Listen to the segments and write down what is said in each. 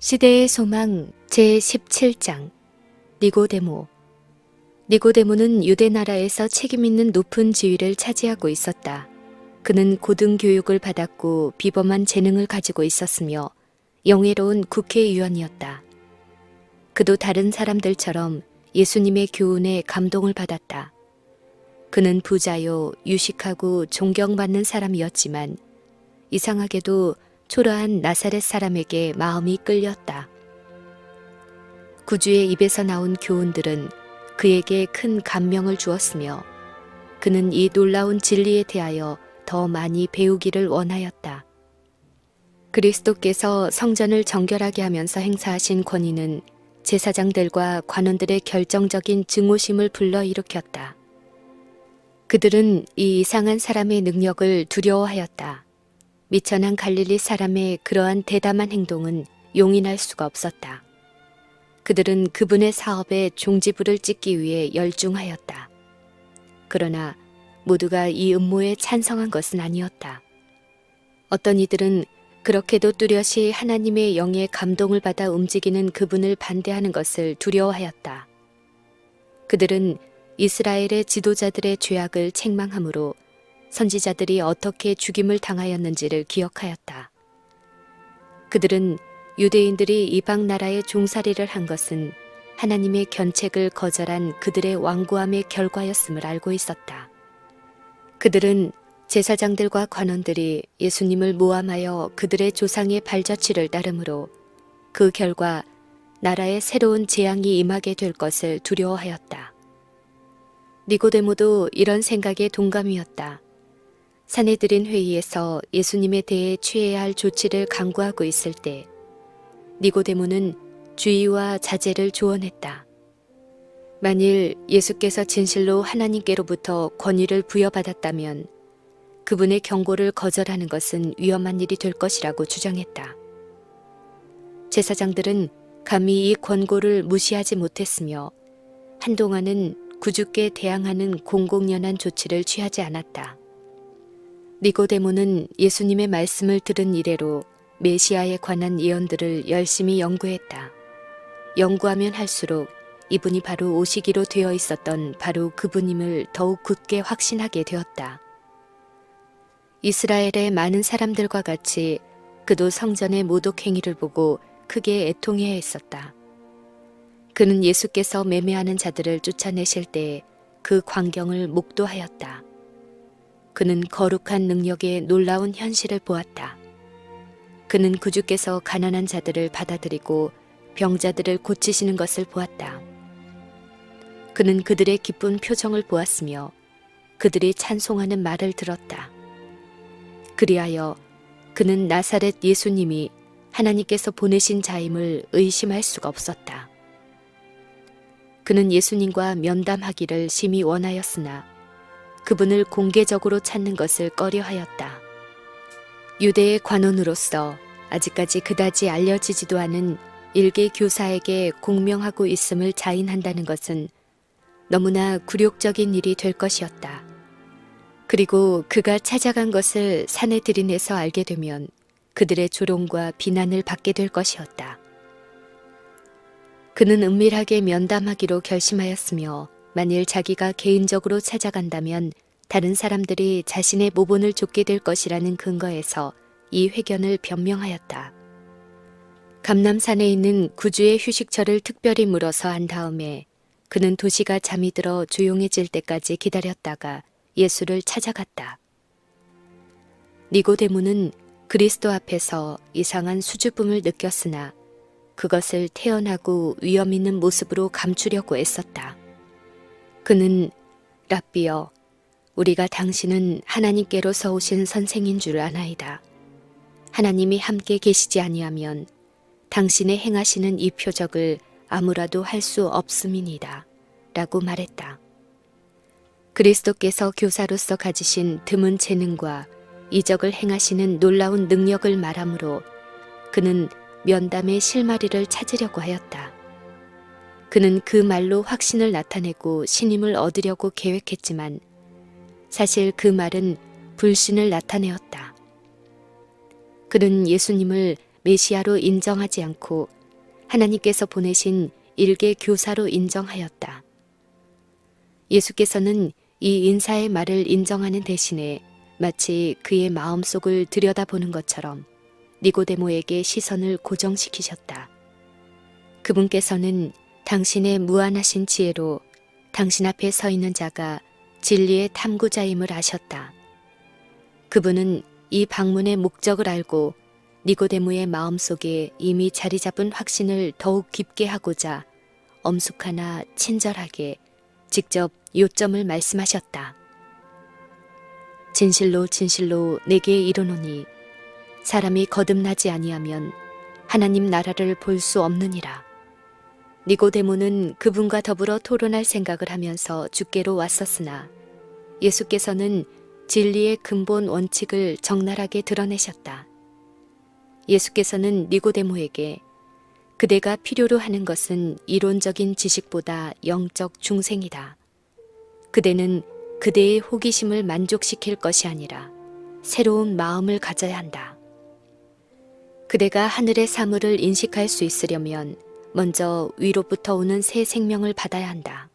시대의 소망 제17장 니고데모. 니고데모는 유대 나라에서 책임 있는 높은 지위를 차지하고 있었다. 그는 고등교육을 받았고 비범한 재능을 가지고 있었으며 영예로운 국회의원이었다. 그도 다른 사람들처럼 예수님의 교훈에 감동을 받았다. 그는 부자요, 유식하고 존경받는 사람이었지만 이상하게도 초라한 나사렛 사람에게 마음이 끌렸다. 구주의 입에서 나온 교훈들은 그에게 큰 감명을 주었으며 그는 이 놀라운 진리에 대하여 더 많이 배우기를 원하였다. 그리스도께서 성전을 정결하게 하면서 행사하신 권위는 제사장들과 관원들의 결정적인 증오심을 불러일으켰다. 그들은 이 이상한 사람의 능력을 두려워하였다. 미천한 갈릴리 사람의 그러한 대담한 행동은 용인할 수가 없었다. 그들은 그분의 사업에 종지부를 찍기 위해 열중하였다. 그러나 모두가 이 음모에 찬성한 것은 아니었다. 어떤 이들은 그렇게도 뚜렷이 하나님의 영의 감동을 받아 움직이는 그분을 반대하는 것을 두려워하였다. 그들은 이스라엘의 지도자들의 죄악을 책망하므로 선지자들이 어떻게 죽임을 당하였는지를 기억하였다. 그들은 유대인들이 이방 나라에 종살이를 한 것은 하나님의 견책을 거절한 그들의 완고함의 결과였음을 알고 있었다. 그들은 제사장들과 관원들이 예수님을 모함하여 그들의 조상의 발자취를 따르므로 그 결과 나라에 새로운 재앙이 임하게 될 것을 두려워하였다. 니고데모도 이런 생각에 동감이었다. 사내들인 회의에서 예수님에 대해 취해야 할 조치를 강구하고 있을 때 니고데모는 주의와 자제를 조언했다. 만일 예수께서 진실로 하나님께로부터 권위를 부여받았다면 그분의 경고를 거절하는 것은 위험한 일이 될 것이라고 주장했다. 제사장들은 감히 이 권고를 무시하지 못했으며 한동안은 구주께 대항하는 공공연한 조치를 취하지 않았다. 니고데모는 예수님의 말씀을 들은 이래로 메시아에 관한 예언들을 열심히 연구했다. 연구하면 할수록 이분이 바로 오시기로 되어 있었던 바로 그분임을 더욱 굳게 확신하게 되었다. 이스라엘의 많은 사람들과 같이 그도 성전의 모독 행위를 보고 크게 애통해야 했었다. 그는 예수께서 매매하는 자들을 쫓아내실 때에 그 광경을 목도하였다. 그는 거룩한 능력의 놀라운 현실을 보았다. 그는 구주께서 가난한 자들을 받아들이고 병자들을 고치시는 것을 보았다. 그는 그들의 기쁜 표정을 보았으며 그들이 찬송하는 말을 들었다. 그리하여 그는 나사렛 예수님이 하나님께서 보내신 자임을 의심할 수가 없었다. 그는 예수님과 면담하기를 심히 원하였으나 그분을 공개적으로 찾는 것을 꺼려하였다. 유대의 관원으로서 아직까지 그다지 알려지지도 않은 일개 교사에게 공명하고 있음을 자인한다는 것은 너무나 굴욕적인 일이 될 것이었다. 그리고 그가 찾아간 것을 사내들인에서 알게 되면 그들의 조롱과 비난을 받게 될 것이었다. 그는 은밀하게 면담하기로 결심하였으며 만일 자기가 개인적으로 찾아간다면 다른 사람들이 자신의 모본을 쫓게 될 것이라는 근거에서 이 회견을 변명하였다. 감람산에 있는 구주의 휴식처를 특별히 물어서 한 다음에 그는 도시가 잠이 들어 조용해질 때까지 기다렸다가 예수를 찾아갔다. 니고데모는 그리스도 앞에서 이상한 수줍음을 느꼈으나 그것을 태연하고 위험 있는 모습으로 감추려고 애썼다. 그는 랍비여, 우리가 당신은 하나님께로서 오신 선생인 줄 아나이다. 하나님이 함께 계시지 아니하면 당신의 행하시는 이 표적을 아무라도 할 수 없음이니이다. 라고 말했다. 그리스도께서 교사로서 가지신 드문 재능과 이적을 행하시는 놀라운 능력을 말하므로 그는 면담의 실마리를 찾으려고 하였다. 그는 그 말로 확신을 나타내고 신임을 얻으려고 계획했지만 사실 그 말은 불신을 나타내었다. 그는 예수님을 메시아로 인정하지 않고 하나님께서 보내신 일개 교사로 인정하였다. 예수께서는 이 인사의 말을 인정하는 대신에 마치 그의 마음속을 들여다보는 것처럼 니고데모에게 시선을 고정시키셨다. 그분께서는 당신의 무한하신 지혜로 당신 앞에 서 있는 자가 진리의 탐구자임을 아셨다. 그분은 이 방문의 목적을 알고 니고데모의 마음속에 이미 자리 잡은 확신을 더욱 깊게 하고자 엄숙하나 친절하게 직접 요점을 말씀하셨다. 진실로 진실로 내게 이르노니 사람이 거듭나지 아니하면 하나님 나라를 볼 수 없느니라. 니고데모는 그분과 더불어 토론할 생각을 하면서 주께로 왔었으나 예수께서는 진리의 근본 원칙을 적나라하게 드러내셨다. 예수께서는 니고데모에게 그대가 필요로 하는 것은 이론적인 지식보다 영적 중생이다. 그대는 그대의 호기심을 만족시킬 것이 아니라 새로운 마음을 가져야 한다. 그대가 하늘의 사물을 인식할 수 있으려면 먼저 위로부터 오는 새 생명을 받아야 한다.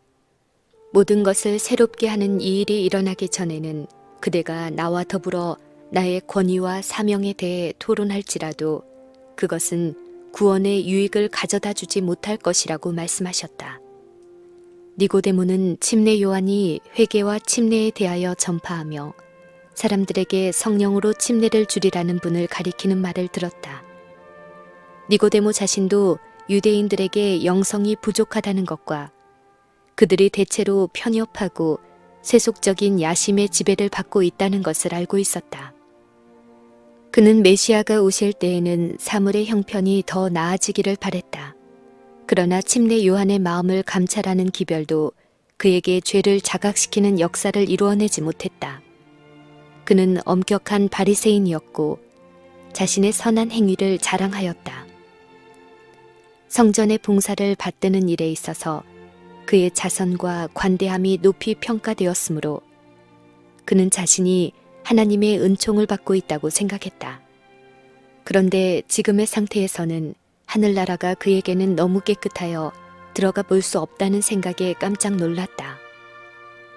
모든 것을 새롭게 하는 이 일이 일어나기 전에는 그대가 나와 더불어 나의 권위와 사명에 대해 토론할지라도 그것은 구원의 유익을 가져다 주지 못할 것이라고 말씀하셨다. 니고데모는 침례 요한이 회개와 침례에 대하여 전파하며 사람들에게 성령으로 침례를 주리라는 분을 가리키는 말을 들었다. 니고데모 자신도 유대인들에게 영성이 부족하다는 것과 그들이 대체로 편협하고 세속적인 야심의 지배를 받고 있다는 것을 알고 있었다. 그는 메시아가 오실 때에는 사물의 형편이 더 나아지기를 바랬다. 그러나 침례 요한의 마음을 감찰하는 기별도 그에게 죄를 자각시키는 역사를 이루어내지 못했다. 그는 엄격한 바리새인이었고 자신의 선한 행위를 자랑하였다. 성전의 봉사를 받드는 일에 있어서 그의 자선과 관대함이 높이 평가되었으므로 그는 자신이 하나님의 은총을 받고 있다고 생각했다. 그런데 지금의 상태에서는 하늘나라가 그에게는 너무 깨끗하여 들어가 볼 수 없다는 생각에 깜짝 놀랐다.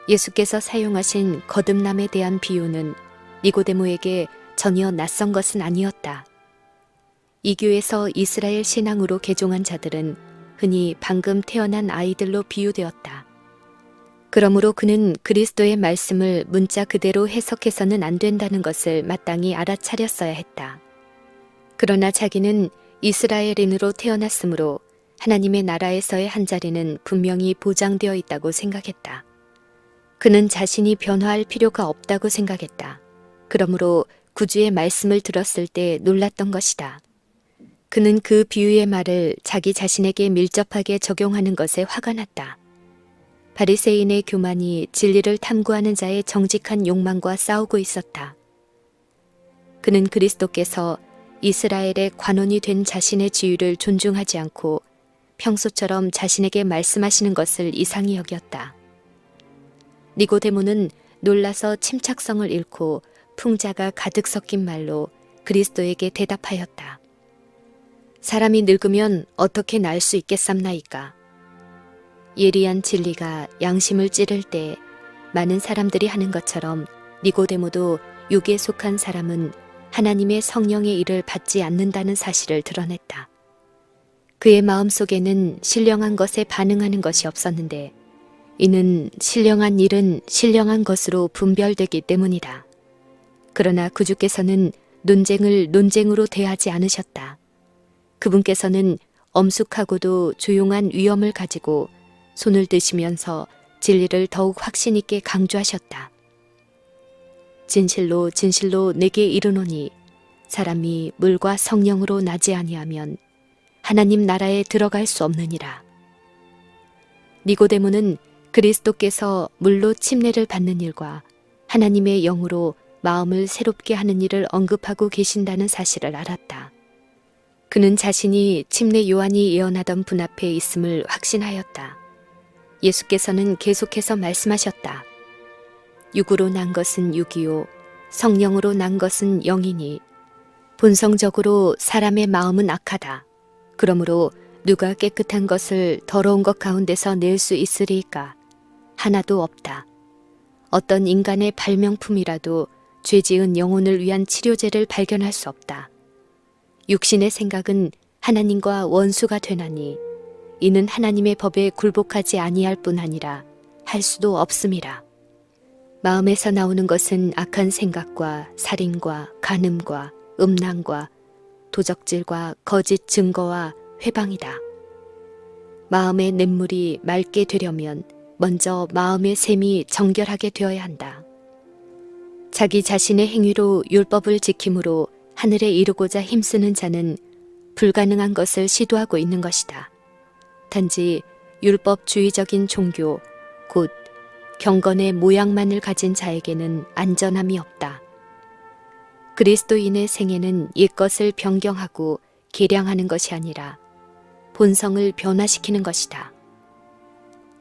예수께서 사용하신 거듭남에 대한 비유는 니고데모에게 전혀 낯선 것은 아니었다. 이교에서 이스라엘 신앙으로 개종한 자들은 흔히 방금 태어난 아이들로 비유되었다. 그러므로 그는 그리스도의 말씀을 문자 그대로 해석해서는 안 된다는 것을 마땅히 알아차렸어야 했다. 그러나 자기는 이스라엘인으로 태어났으므로 하나님의 나라에서의 한 자리는 분명히 보장되어 있다고 생각했다. 그는 자신이 변화할 필요가 없다고 생각했다. 그러므로 구주의 말씀을 들었을 때 놀랐던 것이다. 그는 그 비유의 말을 자기 자신에게 밀접하게 적용하는 것에 화가 났다. 바리새인의 교만이 진리를 탐구하는 자의 정직한 욕망과 싸우고 있었다. 그는 그리스도께서 이스라엘의 관원이 된 자신의 지위를 존중하지 않고 평소처럼 자신에게 말씀하시는 것을 이상히 여겼다. 니고데모는 놀라서 침착성을 잃고 풍자가 가득 섞인 말로 그리스도에게 대답하였다. 사람이 늙으면 어떻게 날 수 있겠삼나이까. 예리한 진리가 양심을 찌를 때 많은 사람들이 하는 것처럼 니고데모도 육에 속한 사람은 하나님의 성령의 일을 받지 않는다는 사실을 드러냈다. 그의 마음속에는 신령한 것에 반응하는 것이 없었는데 이는 신령한 일은 신령한 것으로 분별되기 때문이다. 그러나 구주께서는 논쟁을 논쟁으로 대하지 않으셨다. 그분께서는 엄숙하고도 조용한 위엄을 가지고 손을 드시면서 진리를 더욱 확신 있게 강조하셨다. 진실로 진실로 내게 이르노니 사람이 물과 성령으로 나지 아니하면 하나님 나라에 들어갈 수 없느니라. 니고데모는 그리스도께서 물로 침례를 받는 일과 하나님의 영으로 마음을 새롭게 하는 일을 언급하고 계신다는 사실을 알았다. 그는 자신이 침례 요한이 예언하던 분 앞에 있음을 확신하였다. 예수께서는 계속해서 말씀하셨다. 육으로 난 것은 육이요 성령으로 난 것은 영이니 본성적으로 사람의 마음은 악하다. 그러므로 누가 깨끗한 것을 더러운 것 가운데서 낼 수 있으리이까? 하나도 없다. 어떤 인간의 발명품이라도 죄지은 영혼을 위한 치료제를 발견할 수 없다. 육신의 생각은 하나님과 원수가 되나니 이는 하나님의 법에 굴복하지 아니할 뿐 아니라 할 수도 없음이라. 마음에서 나오는 것은 악한 생각과 살인과 간음과 음란과 도적질과 거짓 증거와 회방이다. 마음의 냇물이 맑게 되려면 먼저 마음의 샘이 정결하게 되어야 한다. 자기 자신의 행위로 율법을 지킴으로 하늘에 이르고자 힘쓰는 자는 불가능한 것을 시도하고 있는 것이다. 단지 율법주의적인 종교, 곧 경건의 모양만을 가진 자에게는 안전함이 없다. 그리스도인의 생애는 옛것을 변경하고 개량하는 것이 아니라 본성을 변화시키는 것이다.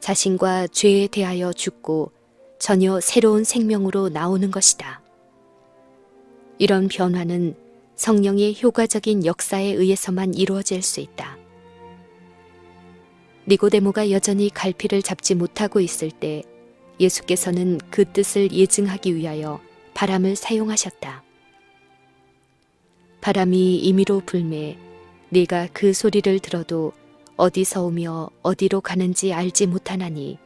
자신과 죄에 대하여 죽고 전혀 새로운 생명으로 나오는 것이다. 이런 변화는 성령의 효과적인 역사에 의해서만 이루어질 수 있다. 니고데모가 여전히 갈피를 잡지 못하고 있을 때 예수께서는 그 뜻을 예증하기 위하여 바람을 사용하셨다. 바람이 임의로 불매 네가 그 소리를 들어도 어디서 오며 어디로 가는지 알지 못하나니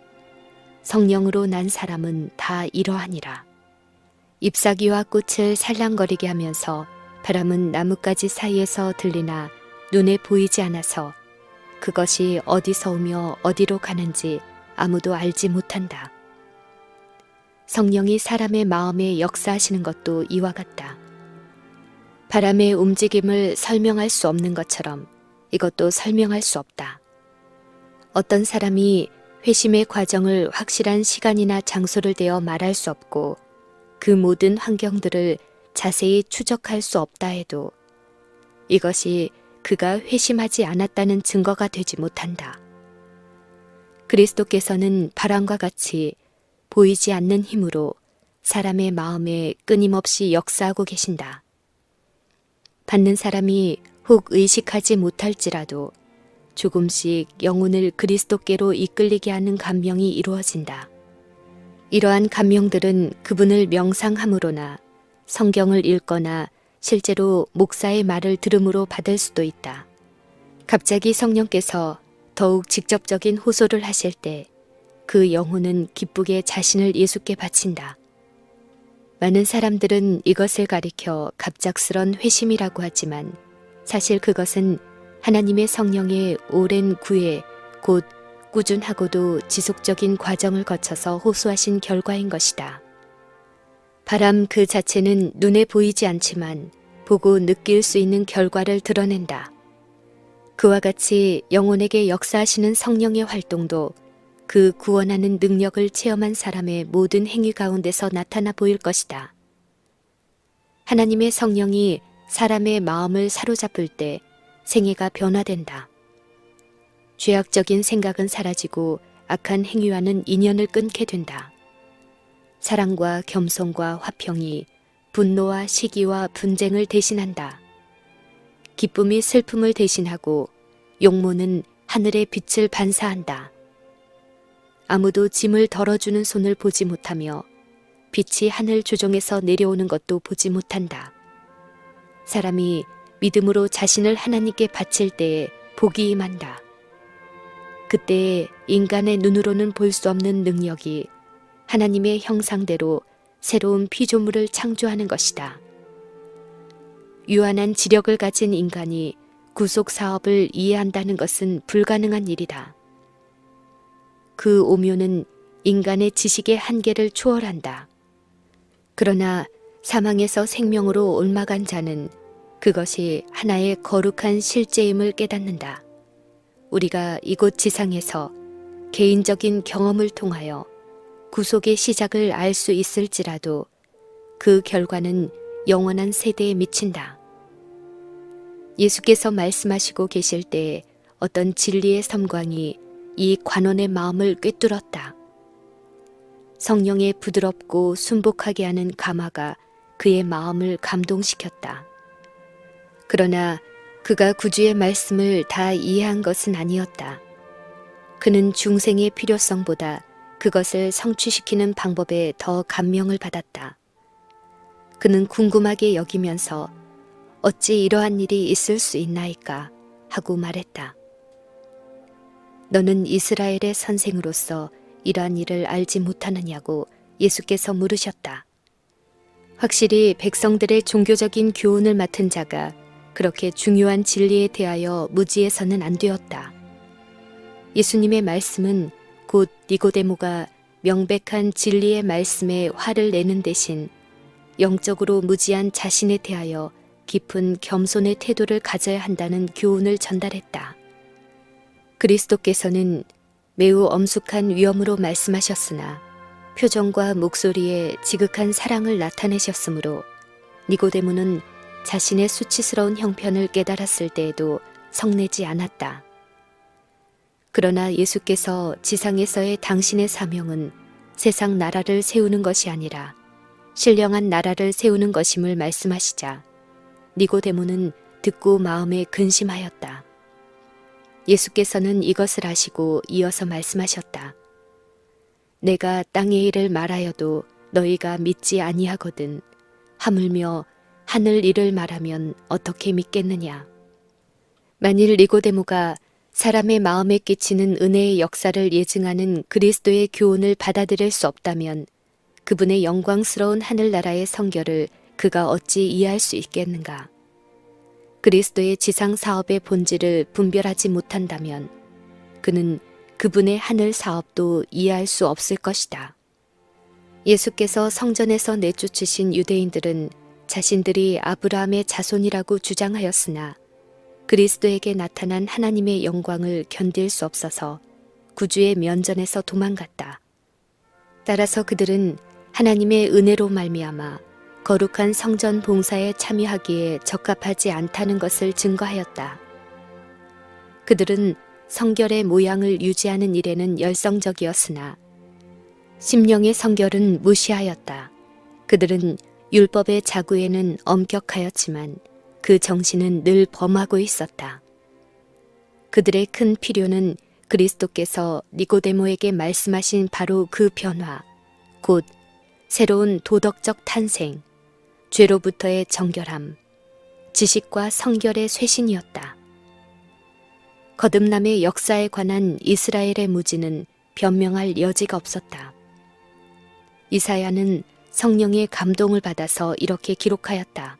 성령으로 난 사람은 다 이러하니라. 잎사귀와 꽃을 살랑거리게 하면서 바람은 나뭇가지 사이에서 들리나 눈에 보이지 않아서 그것이 어디서 오며 어디로 가는지 아무도 알지 못한다. 성령이 사람의 마음에 역사하시는 것도 이와 같다. 바람의 움직임을 설명할 수 없는 것처럼 이것도 설명할 수 없다. 어떤 사람이 회심의 과정을 확실한 시간이나 장소를 대어 말할 수 없고 그 모든 환경들을 자세히 추적할 수 없다 해도 이것이 그가 회심하지 않았다는 증거가 되지 못한다. 그리스도께서는 바람과 같이 보이지 않는 힘으로 사람의 마음에 끊임없이 역사하고 계신다. 받는 사람이 혹 의식하지 못할지라도 조금씩 영혼을 그리스도께로 이끌리게 하는 감명이 이루어진다. 이러한 감명들은 그분을 명상함으로나 성경을 읽거나 실제로 목사의 말을 들음으로 받을 수도 있다. 갑자기 성령께서 더욱 직접적인 호소를 하실 때 그 영혼은 기쁘게 자신을 예수께 바친다. 많은 사람들은 이것을 가리켜 갑작스런 회심이라고 하지만 사실 그것은 하나님의 성령의 오랜 구애, 곧 꾸준하고도 지속적인 과정을 거쳐서 호소하신 결과인 것이다. 바람 그 자체는 눈에 보이지 않지만 보고 느낄 수 있는 결과를 드러낸다. 그와 같이 영혼에게 역사하시는 성령의 활동도 그 구원하는 능력을 체험한 사람의 모든 행위 가운데서 나타나 보일 것이다. 하나님의 성령이 사람의 마음을 사로잡을 때 생애가 변화된다. 죄악적인 생각은 사라지고 악한 행위와는 인연을 끊게 된다. 사랑과 겸손과 화평이 분노와 시기와 분쟁을 대신한다. 기쁨이 슬픔을 대신하고 용모는 하늘의 빛을 반사한다. 아무도 짐을 덜어주는 손을 보지 못하며 빛이 하늘 조정에서 내려오는 것도 보지 못한다. 사람이 믿음으로 자신을 하나님께 바칠 때에 복이 임한다. 그때에 인간의 눈으로는 볼 수 없는 능력이 하나님의 형상대로 새로운 피조물을 창조하는 것이다. 유한한 지력을 가진 인간이 구속 사업을 이해한다는 것은 불가능한 일이다. 그 오묘는 인간의 지식의 한계를 초월한다. 그러나 사망에서 생명으로 옮아간 자는 그것이 하나의 거룩한 실제임을 깨닫는다. 우리가 이곳 지상에서 개인적인 경험을 통하여 구속의 시작을 알 수 있을지라도 그 결과는 영원한 세대에 미친다. 예수께서 말씀하시고 계실 때에 어떤 진리의 섬광이 이 관원의 마음을 꿰뚫었다. 성령의 부드럽고 순복하게 하는 감화가 그의 마음을 감동시켰다. 그러나 그가 구주의 말씀을 다 이해한 것은 아니었다. 그는 중생의 필요성보다 그것을 성취시키는 방법에 더 감명을 받았다. 그는 궁금하게 여기면서 어찌 이러한 일이 있을 수 있나이까 하고 말했다. 너는 이스라엘의 선생으로서 이러한 일을 알지 못하느냐고 예수께서 물으셨다. 확실히 백성들의 종교적인 교훈을 맡은 자가 그렇게 중요한 진리에 대하여 무지해서는 안 되었다. 예수님의 말씀은 곧 니고데모가 명백한 진리의 말씀에 화를 내는 대신 영적으로 무지한 자신에 대하여 깊은 겸손의 태도를 가져야 한다는 교훈을 전달했다. 그리스도께서는 매우 엄숙한 위엄으로 말씀하셨으나 표정과 목소리에 지극한 사랑을 나타내셨으므로 니고데모는 자신의 수치스러운 형편을 깨달았을 때에도 성내지 않았다. 그러나 예수께서 지상에서의 당신의 사명은 세상 나라를 세우는 것이 아니라 신령한 나라를 세우는 것임을 말씀하시자 니고데모는 듣고 마음에 근심하였다. 예수께서는 이것을 아시고 이어서 말씀하셨다. 내가 땅의 일을 말하여도 너희가 믿지 아니하거든 하물며 하늘 일을 말하면 어떻게 믿겠느냐. 만일 니고데모가 사람의 마음에 끼치는 은혜의 역사를 예증하는 그리스도의 교훈을 받아들일 수 없다면 그분의 영광스러운 하늘나라의 성결을 그가 어찌 이해할 수 있겠는가. 그리스도의 지상 사업의 본질을 분별하지 못한다면 그는 그분의 하늘 사업도 이해할 수 없을 것이다. 예수께서 성전에서 내쫓으신 유대인들은 자신들이 아브라함의 자손이라고 주장하였으나 그리스도에게 나타난 하나님의 영광을 견딜 수 없어서 구주의 면전에서 도망갔다. 따라서 그들은 하나님의 은혜로 말미암아 거룩한 성전 봉사에 참여하기에 적합하지 않다는 것을 증거하였다. 그들은 성결의 모양을 유지하는 일에는 열성적이었으나 심령의 성결은 무시하였다. 그들은 율법의 자구에는 엄격하였지만 그 정신은 늘 범하고 있었다. 그들의 큰 필요는 그리스도께서 니고데모에게 말씀하신 바로 그 변화, 곧 새로운 도덕적 탄생, 죄로부터의 정결함, 지식과 성결의 쇄신이었다. 거듭남의 역사에 관한 이스라엘의 무지는 변명할 여지가 없었다. 이사야는 성령의 감동을 받아서 이렇게 기록하였다.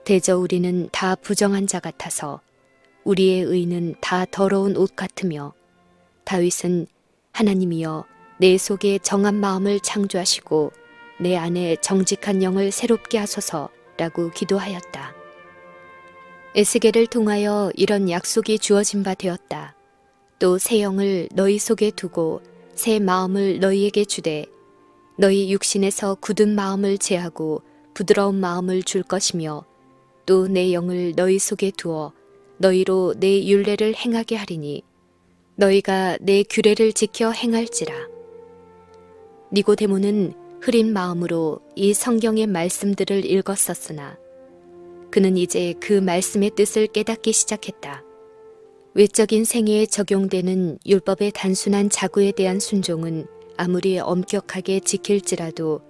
대저 우리는 다 부정한 자 같아서 우리의 의는 다 더러운 옷 같으며 다윗은 하나님이여 내 속에 정한 마음을 창조하시고 내 안에 정직한 영을 새롭게 하소서라고 기도하였다. 에스겔을 통하여 이런 약속이 주어진 바 되었다. 또 새 영을 너희 속에 두고 새 마음을 너희에게 주되 너희 육신에서 굳은 마음을 제하고 부드러운 마음을 줄 것이며 또 내 영을 너희 속에 두어 너희로 내 율례를 행하게 하리니 너희가 내 규례를 지켜 행할지라. 니고데모는 흐린 마음으로 이 성경의 말씀들을 읽었었으나 그는 이제 그 말씀의 뜻을 깨닫기 시작했다. 외적인 생애에 적용되는 율법의 단순한 자구에 대한 순종은 아무리 엄격하게 지킬지라도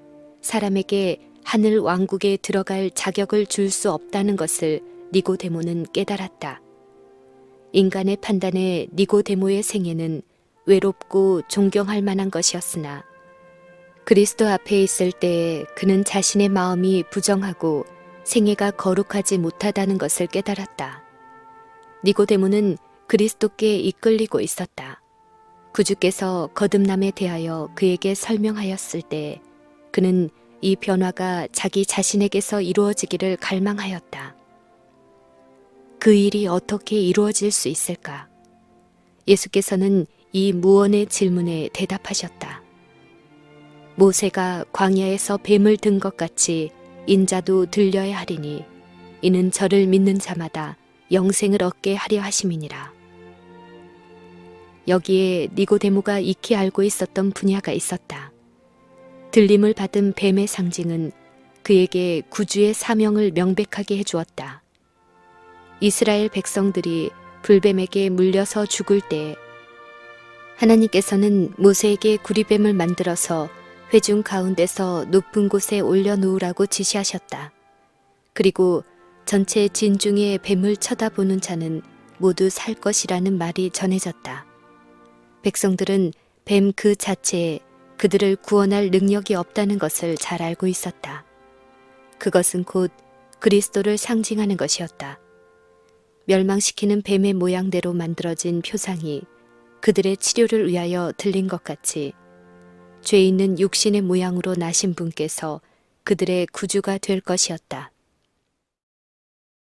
사람에게 하늘 왕국에 들어갈 자격을 줄 수 없다는 것을 니고데모는 깨달았다. 인간의 판단에 니고데모의 생애는 외롭고 존경할 만한 것이었으나 그리스도 앞에 있을 때에 그는 자신의 마음이 부정하고 생애가 거룩하지 못하다는 것을 깨달았다. 니고데모는 그리스도께 이끌리고 있었다. 구주께서 거듭남에 대하여 그에게 설명하였을 때 그는 이 변화가 자기 자신에게서 이루어지기를 갈망하였다. 그 일이 어떻게 이루어질 수 있을까? 예수께서는 이 무언의 질문에 대답하셨다. 모세가 광야에서 뱀을 든 것 같이 인자도 들려야 하리니 이는 저를 믿는 자마다 영생을 얻게 하려 하심이니라. 여기에 니고데모가 익히 알고 있었던 분야가 있었다. 들림을 받은 뱀의 상징은 그에게 구주의 사명을 명백하게 해주었다. 이스라엘 백성들이 불뱀에게 물려서 죽을 때 하나님께서는 모세에게 구리뱀을 만들어서 회중 가운데서 높은 곳에 올려놓으라고 지시하셨다. 그리고 전체 진중에 뱀을 쳐다보는 자는 모두 살 것이라는 말이 전해졌다. 백성들은 뱀 그 자체에 그들을 구원할 능력이 없다는 것을 잘 알고 있었다. 그것은 곧 그리스도를 상징하는 것이었다. 멸망시키는 뱀의 모양대로 만들어진 표상이 그들의 치료를 위하여 들린 것 같이 죄 있는 육신의 모양으로 나신 분께서 그들의 구주가 될 것이었다.